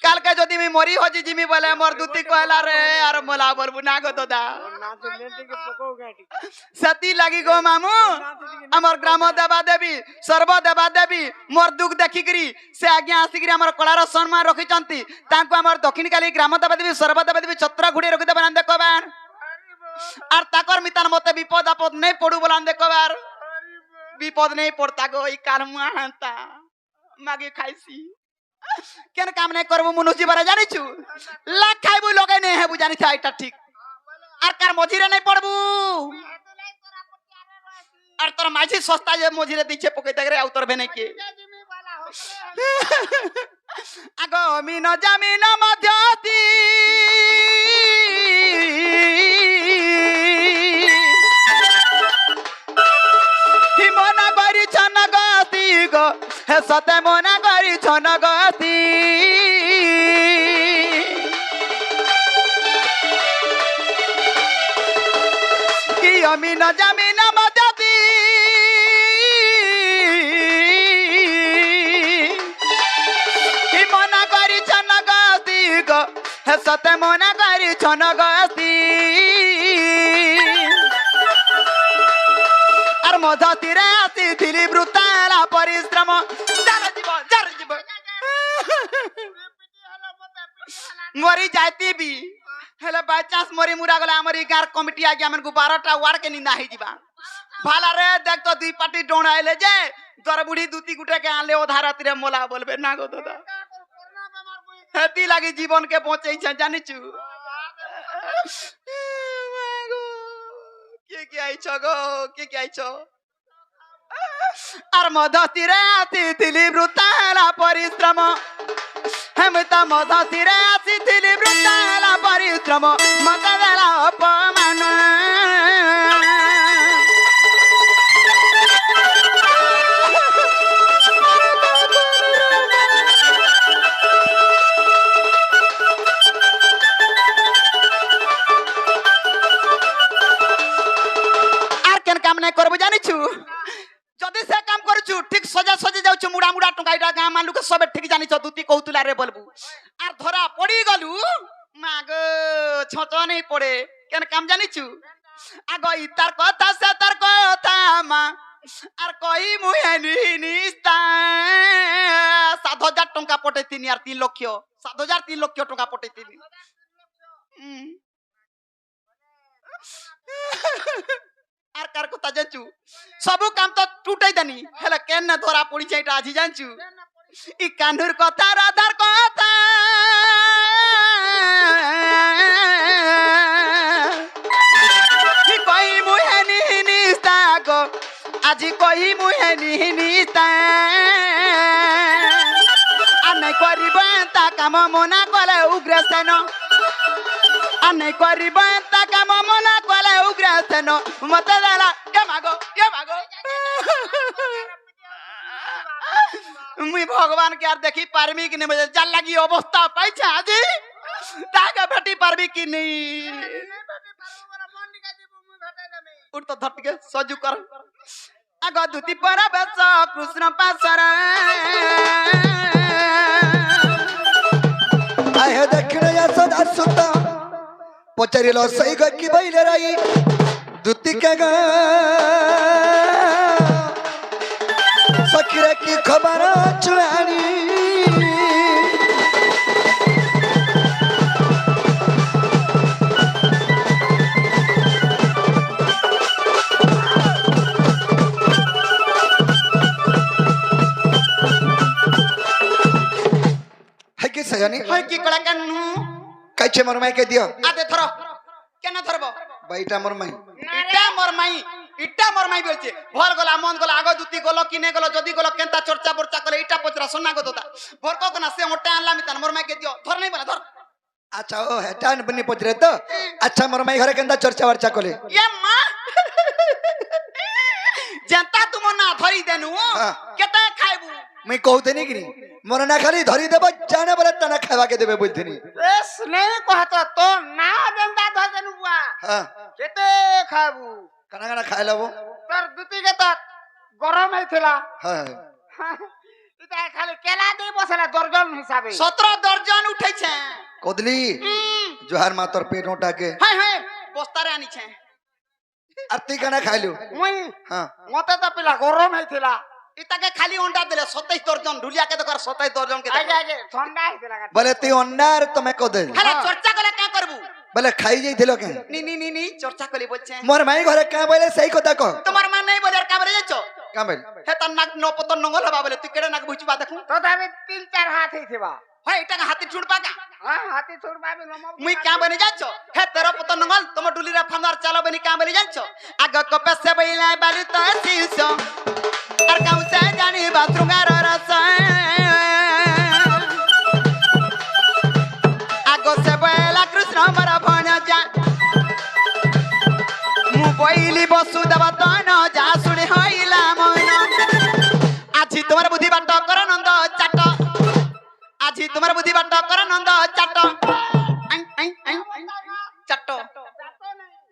काल के जदी मी मरी होजी जिमी बोले मोर दुती कहला रे यार मोला बोलबू ना गो दादा না তো নেতে কে পকাও গাটি सती लगी गो मामू हमर ग्राम देवा देवी सर्व देवा देवी मोर दुख देखि करी से आज्ञा आसी करी हमर कलार सम्मान रखि चंती तांको हमर दक्षिण काली ग्राम देवा देवी सर्व देवा देवी छत्र घुड़ी रखि देबन देखो बार और ताकर मितान मते विपद आपद नहीं पड़ू बोलान देखो बार विपद नहीं पड़ता गो ई कालमुआ हंता मागे खाइसी केन काम नहीं करबू मनुष्य बारे जानि छु लाख खाइबू लगे नहीं हेबू जानि था एटा ठीक আর কার মজিরে নাই পড়বু হেতুলাই তোরা পটিয়ারে রইছি আর তোর মাঝি সস্তা যে মজিরে দিচ্ছে পকে দেখরে আউ তোর ভেনে কি জিমি বালা হচ্ছে আগো মিন জামিন মধ্যতি হিমনা গরি ছন গতি গো হে সতে মনা গরি ছন গতি अमीन जमीन मदती मना करी छन गति गो हे सते मना करी छन गति और मदती रे आसी थिली ब्रुताला परिश्रम जर जीव मरी जाती भी हेले बाय चांस मरी मुरा गला हमरी गार कमिटी आ गया मन को 12टा वार्ड के निंदा ही जीवा भाला रे देख तो दुई पार्टी डोण आइले जे दर बुढ़ी दूती गुटे के आले ओधा रात रे मोला बोलबे ना गो दादा कोरोना बेमार कोई हेती लागी जीवन के पहुंचे छ जानि छु के आई छ गो के आई छ আর মধতিরে আসিছিলি বৃতালা পরিশ্রম হেমতা মধতিরে আসিছিলি বৃতালা পরিশ্রম মতে দেলা অপমান আর কেন কাম নাই করব জানিছু যদি সে কাম করছু ঠিক সজা সজে যাউছু মুড়া মুড়া টঙ্কাইটা গাঁ মালু কে সবে ঠিক জানিছ দুতি কৌতুলা রে বলবু আর ধরা পড়ি গলু মাগ ছচ নেই পড়ে কেন কাম জানিছু আগ ইতার কথা সে তার কথা মা আর কই মুহে নিস্তা ৭,০০০ টঙ্কা পটাইতিনি আর 3 লক্ষ 7,000 3 লক্ষ টাকা পটাইতিনি আর কার কথা জানছু সবু কাম তো টুটাই দানি হেলা কেন না ধরা পড়িছে এটা আজি জানছু ই কানুর কথা রাধার কথা কই মুহে নিহিনিস্তা গো আজি কই মুহে নিহিনিস্তা আনাই করিব তা কাম মনা কলে উগ্রসেন আনাই করিব তা কাম মনা কলে উগ্রসেন মতে দেলা এ মাগো মুই ভগবান কে আর দেখি পারবি কি নেই যার লাগি অবস্থা পাইছে আজি তাকে ভেটি পারবি কি নেই উঠ তো ধরটিকে সজু কর আগ দুতি পর বেশ কৃষ্ণ পাশর आहे दक्षिण या सदा सुद्धा पचारिलो सई गक्की बैले राई दुतिका गा सखीरा की खबर चुआनी है कि सयानी হয় কি কলা কানু कायचे मोर माई के दियो আদে ধরো কেন ধরবো बैठा मोर माई ইটা মোর মাই বলছে ভর গলা মন গলা আগ দুতি গলো কিনে গলো যদি গলো কেনতা চর্চা বর্চা করে ইটা পচরা সোনা গো দাদা ভর কো না সে মোটা আনলাম তান মোর মাই কে দিও ধর নাই বলা ধর अच्छा ओ है टान बनी पचरे तो अच्छा मोर माई घरे केंदा चर्चा वर्चा कोले ये মা जनता तुम ना धरी देनु हाँ। केता खाइबू मैं कहते नहीं कि मोर ना खाली धरी देब जाने बरे तना खावा के देबे बोलथनी এস নেই কহতো তো না দেন্দা ধজনু বুয়া हां কেতে খাবু কানা কানা খাই লব তোর দুটি কে তো গরম হইছিলা हां এটা খালি কেলা দেই বসলা দর্জন হিসাবে 17 দর্জন উঠাইছে कोदली जोहार मातर पेट नोटा के हाय हाय বস্তারে আনিছে आरती काना खाइलु মুই हां মতে তো পিলা গরম হইছিলা ইতাকে খালি অন্ডা দিলে 27 দর্জন ঢুলিয়া কে দেখর 27 দর্জন কে আগে আগে ঠান্ডা হইছিলা बोले ती अन्नार तमे कोदे হ্যাঁ চর্চা করে কা করবু बोले खाई जाई थिलो के নি চর্চা কলি বলছে मोर माई घरे का बोले सही কথা কহ তোমার মা নাই বলে আর কাবরে যাচ্ছ का बोल হে তার নাক ন পতন নঙ্গল হবা বলে তুই কেড়ে নাক বুঝবা দেখু তো তবে 3-4 হাত হইছিবা হয় এটাকে হাতি ছুড়বা কা হ্যাঁ হাতি ছুড়বা বি নম মুই কা বনে যাচ্ছ হে তেরো পতন নঙ্গল তোমার ডুলিরা ফান্দার চালো বনি কা বলে যাচ্ছ আগ কপে সে বইলাই বালি তো শিশ আর কাউ সে জানি বাথরুমের রস আগ সে বইলা কৃষ্ণ মর ভণ যা মু বইলি বসু দেব তন যা শুনি হইলা মন আজি তোমার বুদ্ধি বাট কর নন্দ চাট আজি তোমার বুদ্ধি বাট কর নন্দ চাট আই আই আই চাট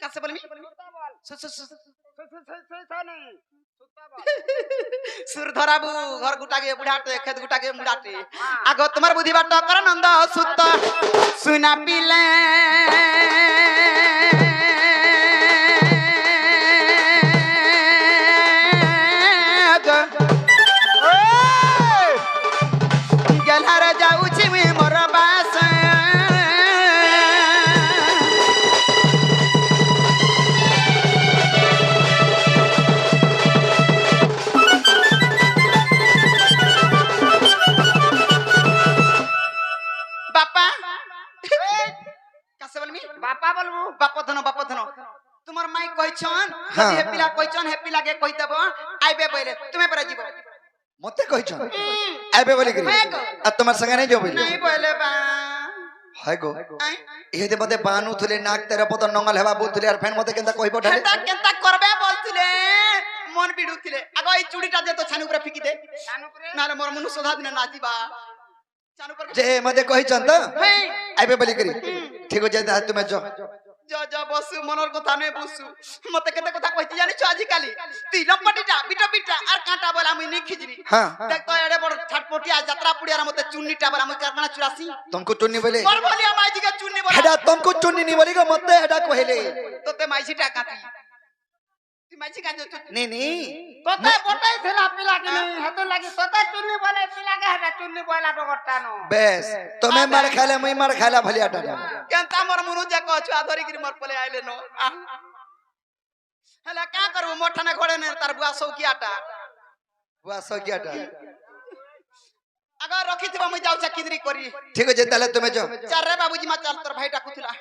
কাছে বলবি সুর ধরাবু ঘর গুটাকে বুড়াতে খেত গুটাকে মুড়াতে আগ তোমার বুদ্ধি বাট কর নন্দ সুত সুনা পিলে গেলারে যাউছি মুই মোর বাস বাপা কাছে বলবি বাপা বলবো বাপ ধন তোমার মাই কইছন হ্যাঁ। হে পিলা কইছন হে পিলাকে কই দেব আইবে বইলে তুমি পরে জীব मते कहिछ आबे बोली करी है गो। आ तुम्हार संगे नहीं जो बोली नहीं बोले बा हाय गो आई इहे दे मते बानु थले नाक तेरे पतन नंगल हेबा बुथले আর ফেন মতে কেনতা কইব ঢালে কেনতা কেনতা করবে বলছিলে মন বিড়ুছিলে আগে এই চুড়িটা দে তো ছানু উপরে ফিকি দে নালে মোর মনু সোধা দিনে নাচিবা ছানু উপরে जे मते कहिछन त हे आबे बोली करी ठीक हो जाए तुम जो যা বসু মনর কথা নে বসু মতে কেতে কথা কইতি জানিছ আজি কালি তুই লম্পটিটা বিটা আর কাঁটা বল আমি নি খিজরি हां দেখ তো এড়ে বড় ছাটপটিয়া যাত্রা পুড়িয়ার মতে চুন্নিটা বল আমি কারখানা চুরাসি तुमको चुन्नी बोले মোর বলি আমাই জিকে চুন্নি বল हेडा तुमको चुन्नी नहीं बोली गो मते हेडा कहले তোতে মাইছিটা কাটি তুই মাঝি কাজ নি নি তোতে বটাই ছিলা পিলা কি নাই হেতো লাগি তোতে চুন্নি বলে পিলা কে হেটা চুন্নি বলা ডগরটা নো বেশ তুমি মার খাইলে মুই মার খাইলা ভলিয়াটা কেন তামর মনু যা কহ ছুয়া ধরি গিরি মোর পলে আইলে নো হেলা কা করব মোঠানে ঘোড়ে নে তার বুয়া সৌকিয়াটা বুয়া সকিয়াটা আগে রখিথিবা মুই যাউছা কিদরি করি ঠিক আছে তাহলে তুমি যাও চার রে বাবুজি মা চাল তোর ভাইটা কুথিলা